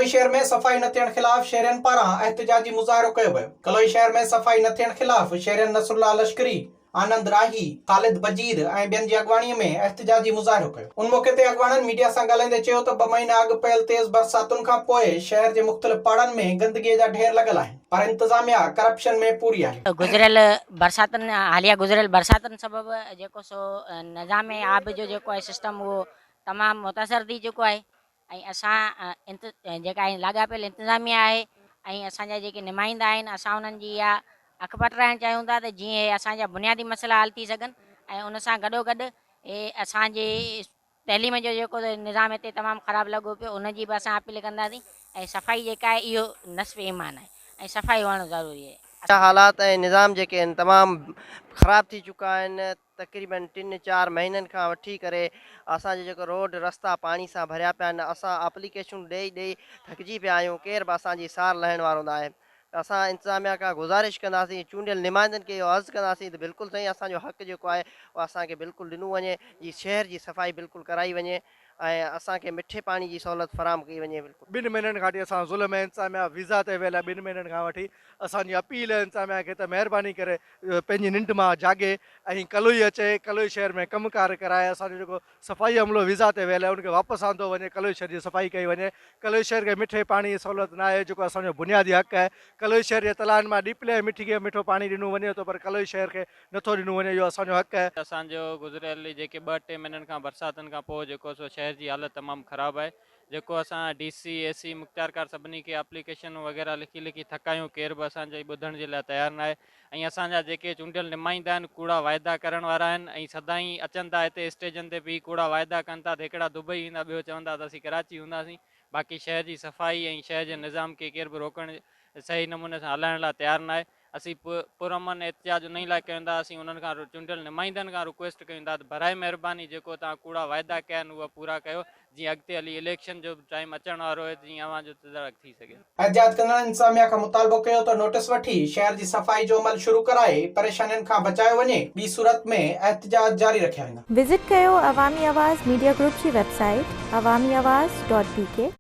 कलोई शहर में सफ़ाई न थियण ख़िलाफ़ शहरियन पारां एहतिजाजी मुज़ाहिरो कयो वियो। कलोई शहर में सफ़ाई न थियण ख़िलाफ़ शहरियन नसरुल्लाह लश्करी, आनंद राही, ख़ालिद बजीर ऐं ॿियनि जी अॻवाणीअ में एहतिजाजी मुज़ाहिरो कयो। उन मौक़े ते अॻवाणनि मीडिया सां ॻाल्हाईंदे चयो त 2 महीना अॻु पयल तेज़ बरसातुनि खां पोइ शहर जे मुख़्तलिफ़ पाड़नि में गंदगीअ जा ढेर लॻल आहिनि, पर इंतज़ामिया करप्शन में पूरी आहे। हालिया गुज़िरियल बरसातुनि सबबि जेको सो निज़ाम आब जो जेको आहे सिस्टम उहो तमामु मुतासिर थी चुको आहे ऐं असां जेका लाॻापियल इंतिज़ामिया आहे ऐं असांजा जेके नुमाइंदा आहिनि असां उन्हनि जी इहा अखि पटराइणु चाहियूं था त जीअं असांजा बुनियादी मसइला हल थी सघनि ऐं उन सां गॾोगॾु असांजे तइलीम जो जेको निज़ाम हिते तमामु ख़राबु लॻो पियो उन जी बि असां अपील कंदासीं ऐं सफ़ाई जेका आहे इहो नस्फ़ ईमान आहे ऐं सफ़ाई हुअणु ज़रूरी आहे। हालात ऐं निज़ाम जेके आहिनि तमामु ख़राब थी चुका आहिनि। तक़रीबन 3-4 महीननि खां वठी करे असांजे जेको रोड रस्ता पाणी सां भरिया पिया आहिनि। असां एप्लीकेशन ॾेई थकिजी पिया आहियूं, केरु बि असांजी सार लहण वारो न आहे। त असां इंतिज़ामिया खां गुज़ारिश कंदासीं, चूंडियल नुमाइंदनि खे इहो अर्ज़ु कंदासीं त बिल्कुलु साईं असांजो हक़ु जेको आहे उहो असांखे बिल्कुलु ॾिनो वञे, जी शहर जी सफ़ाई बिल्कुलु कराई वञे ऐं असांखे मिठे पाणी जी सहूलियत फराहम कई वञे। 2 महीननि खां वठी असां ज़ुल्म इंतिज़ामिया वीज़ा ते वियल आहे। 2 महीननि खां वठी असांजी अपील आहे इंतिज़ामिया खे त महिरबानी करे पंहिंजी निंड मां जागे ऐं कलोई अचे, कलोई शहर में कमुकार कराए। असांजो जेको सफ़ाई अमलो वीज़ा ते वियल आहे उनखे वापसि आंदो वञे, कलोई शहर जी सफ़ाई कई वञे। कलोई शहर खे मिठे पाणी जी सहूलियत न आहे जेको असांजो बुनियादी हक़ आहे। कलोई शहर जे तलाउनि मां डीपले मिठी खे मिठो पाणी ॾिनो वञे थो, पर कलोई शहर खे नथो ॾिनो वञे, इहो असांजो हक़ आहे। असांजो गुज़िरियल जेके 2-3 महीननि खां बरसातुनि खां पोइ जेको सो शहर जी हालत तमामु ख़राबु आहे। जेको असां DC AC मुख़्तियारकार सभिनी खे एप्लीकेशन वग़ैरह लिखी थकायूं, केर बि असांजे ॿुधण जे लाइ तयारु न आहे। ऐं असांजा जेके चूंडियल नुमाइंदा आहिनि कूड़ा वाइदा करण वारा आहिनि ऐं सदाईं अचनि था हिते स्टेजनि ते बि कूड़ा वाइदा कनि था त हिकिड़ा दुबई ईंदा, ॿियो चवंदा त असीं कराची हूंदासीं। बाक़ी शहर जी सफ़ाई ऐं शहर जे निज़ाम खे केर बि रोकण सही नमूने सां हलाइण लाइ तयारु न आहे। असीं पुरअमन एहतिजाज उन लाइ कयूं था, असीं उन्हनि खां चूंडियल नुमाइंदनि खां रिक्वेस्ट कयूं था त बराए महिरबानी जेको तव्हां कूड़ा वाइदा कया आहिनि उहे पूरा कयो, जीअं अॻिते हली इलेक्शन जो टाइम अचण वारो आहे, जीअं अवां जो तदारक थी सघे। एहतिजाज कंदड़नि इंतिज़ामिया खां मुतालबो कयो त नोटिस वठी शहर जी सफ़ाई जो अमल शुरू कराए परेशानियुनि खां बचायो वञे, ॿी सूरत में एहतिजाज जारी रखिया वेंदा। विज़िट कयो अवामी आवाज़ मीडिया ग्रुप जी वेबसाइट awamiawaz.pk